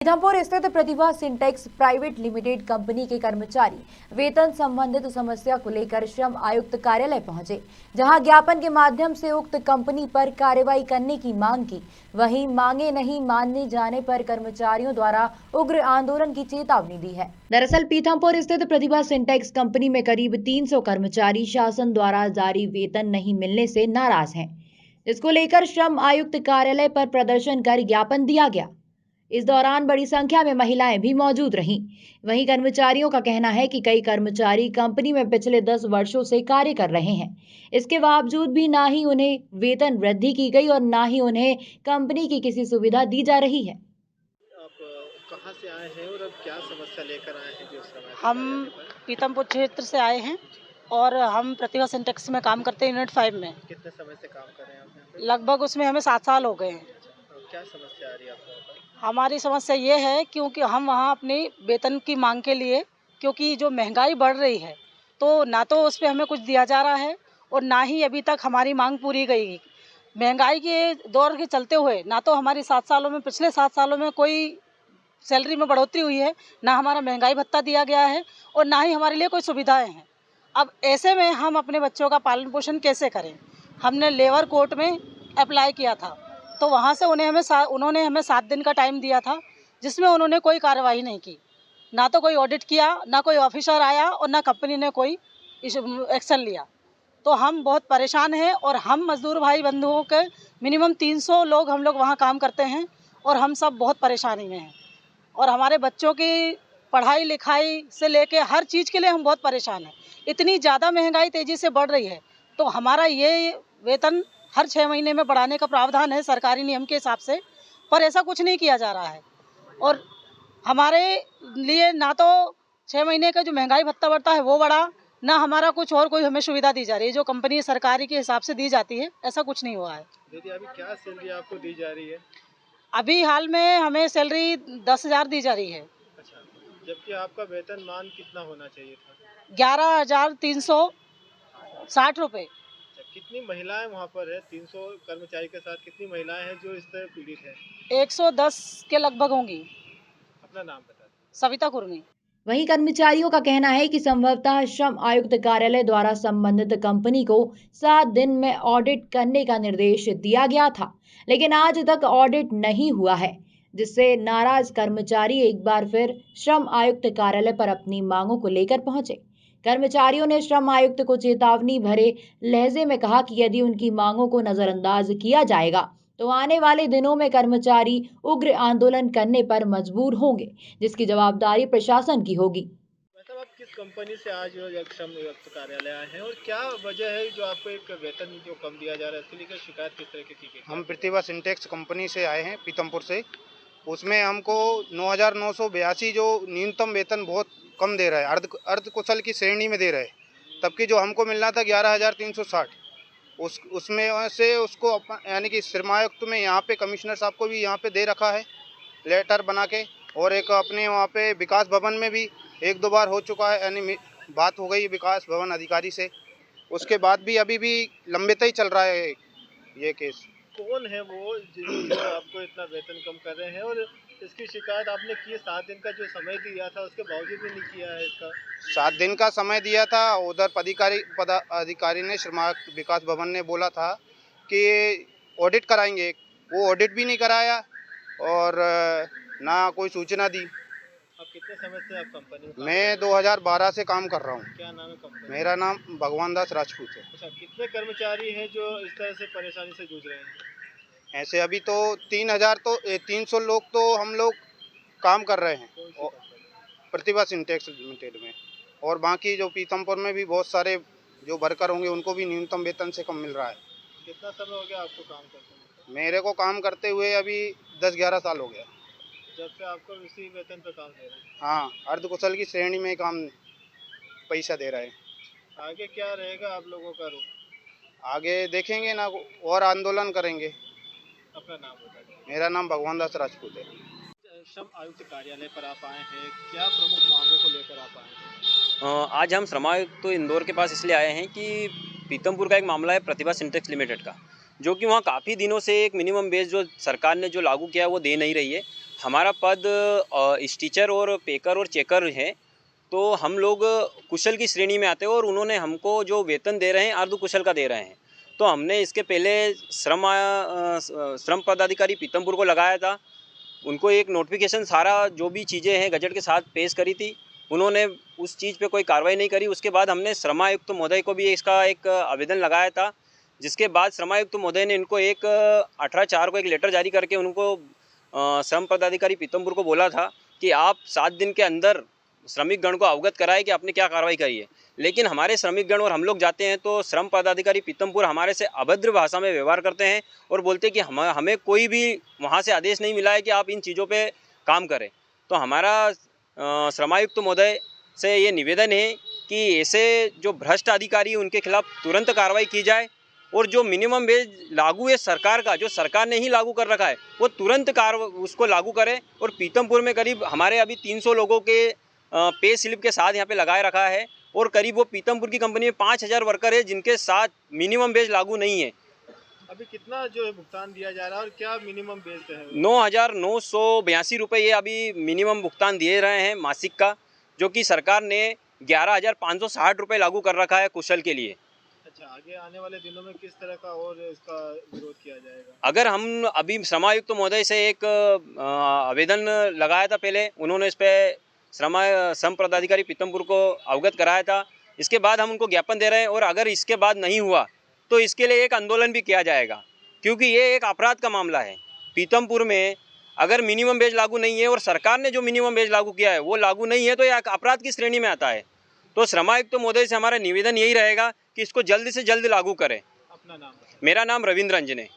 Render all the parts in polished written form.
पीथमपुर स्थित प्रतिभा syntax private limited company के कर्मचारी वेतन संबंधित समस्या को लेकर श्रम आयुक्त कार्यालय पहुंचे, जहां ज्ञापन के माध्यम से उक्त कंपनी पर कार्रवाई करने की मांग की। वहीं मांगे नहीं माने जाने पर कर्मचारियों द्वारा उग्र आंदोलन की चेतावनी दी है। दरअसल पीथमपुर स्थित प्रतिभा सिंटेक्स कंपनी में करीब 300 कर्मचारी शासन द्वारा जारी वेतन नहीं मिलने से नाराज हैं, जिसको लेकर श्रम आयुक्त कार्यालय पर प्रदर्शन कर ज्ञापन दिया गया। इस दौरान बड़ी संख्या में महिलाएं भी मौजूद रहीं। वहीं कर्मचारियों का कहना है कि कई कर्मचारी कंपनी में पिछले 10 वर्षों से कार्य कर रहे हैं। इसके बावजूद भी ना ही उन्हें वेतन वृद्धि की गई और ना ही उन्हें कंपनी की किसी सुविधा दी जा रही है। आप कहाँ से आए हैं और अब क्या समस्या लेकर आए हैं जो समय हम पीथमपुर क्षेत्र से आए हैं और हम प्रतिभा सिंटेक्स में काम करते हैं यूनिट 5 में। कितने समय से काम कर रहे हैं आप यहाँ पे? लगभग उसमें हमें 7 साल हो गए हैं। और क्या समस्या आ रही है आपको? हमारी समस्या ये है क्योंकि हम वहाँ अपनी वेतन की मांग के लिए, क्योंकि जो महंगाई बढ़ रही है तो ना तो उस पर हमें कुछ दिया जा रहा है और ना ही अभी तक हमारी मांग पूरी गई। महंगाई के दौर के चलते हुए ना तो हमारी पिछले 7 सालों में कोई सैलरी में बढ़ोतरी हुई है, ना हमारा महंगाई भत्ता दिया गया है और ना ही हमारे लिए कोई सुविधाएं हैं। अब ऐसे में हम अपने बच्चों का पालन पोषण कैसे करें? हमने लेबर कोर्ट में अप्लाई किया था तो वहाँ से उन्होंने हमें 7 दिन का टाइम दिया था, जिसमें उन्होंने कोई कार्रवाई नहीं की। ना तो कोई ऑडिट किया, ना कोई ऑफिसर आया और ना कंपनी ने कोई एक्शन लिया। तो हम बहुत परेशान हैं और हम मजदूर भाई बंधुओं के मिनिमम 300 लोग हम लोग वहाँ काम करते हैं और हम सब बहुत परेशानी में हैं और हमारे बच्चों की पढ़ाई लिखाई से लेके हर चीज़ के लिए हम बहुत परेशान हैं। इतनी ज़्यादा महंगाई तेज़ी से बढ़ रही है तो हमारा ये वेतन हर 6 महीने में बढ़ाने का प्रावधान है सरकारी नियम के हिसाब से, पर ऐसा कुछ नहीं किया जा रहा है। और हमारे लिए ना तो 6 महीने का जो महंगाई भत्ता बढ़ता है वो बढ़ा, ना हमारा कुछ और कोई हमें सुविधा दी जा रही है जो कंपनी सरकारी के हिसाब से दी जाती है, ऐसा कुछ नहीं हुआ है। दीदी अभी क्या सैलरी आपको दी जा रही है? अभी हाल में हमें सैलरी 10,000 दी जा रही है। अच्छा, जबकि आपका वेतन मान कितना होना चाहिए था? 11,360 रुपये। कितनी महिलाएं वहाँ पर है? 300 कर्मचारी के साथ कितनी महिलाएं हैं जो इस तरह पीड़ित है? 110 के लगभग होंगी। अपना नाम बता दें। सविता कुर्मी। वहीं कर्मचारियों का कहना है कि संभवतः श्रम आयुक्त कार्यालय द्वारा संबंधित कंपनी को 7 दिन में ऑडिट करने का निर्देश दिया गया था, लेकिन आज तक ऑडिट नहीं हुआ है, जिससे नाराज कर्मचारी एक बार फिर श्रम आयुक्त कार्यालय पर अपनी मांगों को लेकर पहुंचे। कर्मचारियों ने श्रम आयुक्त को चेतावनी भरे लहजे में कहा कि यदि उनकी मांगों को नजरअंदाज किया जाएगा तो आने वाले दिनों में कर्मचारी उग्र आंदोलन करने पर मजबूर होंगे, जिसकी जवाबदारी प्रशासन की होगी। मतलब आप किस कंपनी से आज श्रम आयुक्त कार्यालय आए हैं और क्या वजह है जो आपको एक वेतन जो कम दिया जा रहा है, इसके लिए शिकायत किस तरह की है? हम प्रतिभा सिंटेक्स कंपनी से आए हैं पीथमपुर से। उसमें हमको 9,982 जो न्यूनतम वेतन बहुत कम दे रहा है, अर्ध कुशल की श्रेणी में दे रहा है, तबकि जो हमको मिलना था 11,360। उसमें से उसको यानी कि श्रमायुक्त में यहाँ पे कमिश्नर साहब को भी यहाँ पे दे रखा है लेटर बना के, और एक अपने वहाँ पे विकास भवन में भी 1-2 बार हो चुका है, यानी बात हो गई विकास भवन अधिकारी से। उसके बाद भी अभी भी लंबित ही चल रहा है ये केस। कौन है वो जो आपको इतना वेतन कम कर रहे हैं और इसकी शिकायत आपने की? 7 दिन का जो समय दिया था उसके बावजूद भी नहीं किया है इसका? 7 दिन का समय दिया था, उधर पदाधिकारी ने श्रमायुक्त विकास भवन ने बोला था कि ऑडिट कराएंगे, वो ऑडिट भी नहीं कराया और ना कोई सूचना दी। आप कितने समय से आप कंपनी में? मैं 2012 से काम कर रहा हूँ। क्या नाम है कंपनी? मेरा नाम भगवान दास राजपूत है। अच्छा, कितने कर्मचारी हैं जो इस तरह से परेशानी से जूझ रहे हैं? ऐसे अभी तो 300 लोग तो हम लोग काम कर रहे हैं प्रतिभा सिंटेक्स लिमिटेड में, और बाकी जो पीथमपुर में भी बहुत सारे जो वर्कर होंगे उनको भी न्यूनतम वेतन से कम मिल रहा है। कितना समय हो गया आपको काम करते हैं? मेरे को काम करते हुए अभी 10-11 साल हो गया। जब से आपको इसी वेतन पर काम दे रहे हैं? हाँ, अर्ध कुशल की श्रेणी में काम पैसा दे रहा है। आगे क्या रहेगा आप लोगों का रुख? आगे देखेंगे ना, और आंदोलन करेंगे। अपना नाम बता दें। मेरा नाम भगवान दास राजपूत है। श्रम आयुक्त कार्यालय पर आप आए हैं, क्या प्रमुख मांगों को लेकर आप आए हैं? आज हम श्रम आयुक्त तो इंदौर के पास इसलिए आए हैं कि पीथमपुर का एक मामला है प्रतिभा सिंटेक्स लिमिटेड का, जो कि वहाँ काफ़ी दिनों से एक मिनिमम वेज जो सरकार ने जो लागू किया है वो दे नहीं रही है। हमारा पद स्टीचर और पेकर और चेकर है। तो हम लोग कुशल की श्रेणी में आते हैं और उन्होंने हमको जो वेतन दे रहे हैं अर्ध कुशल का दे रहे हैं। तो हमने इसके पहले श्रम पदाधिकारी पीतमपुर को लगाया था। उनको एक नोटिफिकेशन सारा जो भी चीज़ें हैं गजट के साथ पेश करी थी, उन्होंने उस चीज़ पे कोई कार्रवाई नहीं करी। उसके बाद हमने श्रमायुक्त महोदय को भी इसका एक आवेदन लगाया था, जिसके बाद श्रमायुक्त महोदय ने इनको एक 18/4 को एक लेटर जारी करके उनको श्रम पदाधिकारी पीतमपुर को बोला था कि आप 7 दिन के अंदर श्रमिक गण को अवगत कराए कि आपने क्या कार्रवाई करी है। लेकिन हमारे श्रमिक गण और हम लोग जाते हैं तो श्रम पदाधिकारी पीतमपुर हमारे से अभद्र भाषा में व्यवहार करते हैं और बोलते हैं कि हमें कोई भी वहाँ से आदेश नहीं मिला है कि आप इन चीज़ों पे काम करें। तो हमारा श्रमायुक्त महोदय से ये निवेदन है कि ऐसे जो भ्रष्ट अधिकारी उनके खिलाफ तुरंत कार्रवाई की जाए और जो मिनिमम वेज लागू है सरकार का, जो सरकार ने ही लागू कर रखा है, वो तुरंत उसको लागू करे। और पीतमपुर में करीब हमारे अभी 300 लोगों के पे स्लिप के साथ यहाँ पे लगाए रखा है और करीब वो पीतमपुर की कंपनी में 5000 वर्कर है जिनके साथ मिनिमम वेज लागू नहीं है। अभी कितना जो है भुगतान दिया जा रहा है और क्या मिनिमम वेज है? 9,982 रुपये ये अभी मिनिमम भुगतान दिए रहे हैं मासिक का, जो कि सरकार ने 11,560 रुपये लागू कर रखा है कुशल के लिए। अच्छा, आगे आने वाले दिनों में किस तरह का और इसका विरोध किया जाएगा? अगर हम अभी श्रमायुक्त महोदय से एक आवेदन लगाया था पहले, उन्होंने इस पर श्रम पदाधिकारी पीतमपुर को अवगत कराया था। इसके बाद हम उनको ज्ञापन दे रहे हैं और अगर इसके बाद नहीं हुआ तो इसके लिए एक आंदोलन भी किया जाएगा, क्योंकि ये एक अपराध का मामला है। पीतमपुर में अगर मिनिमम वेज लागू नहीं है और सरकार ने जो मिनिमम वेज लागू किया है वो लागू नहीं है तो यह अपराध की श्रेणी में आता है। तो श्रमायुक्त महोदय से हमारा निवेदन यही रहेगा कि इसको जल्द से जल्द लागू करें। अपना नाम? मेरा नाम रविंद्र रंजन है।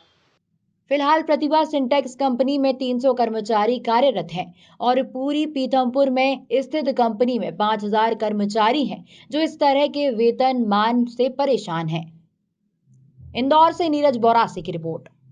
फिलहाल प्रतिभा सिंटेक्स कंपनी में 300 कर्मचारी कार्यरत हैं और पूरी पीतमपुर में स्थित कंपनी में 5000 कर्मचारी हैं जो इस तरह के वेतन मान से परेशान हैं। इंदौर से नीरज बोरासी की रिपोर्ट।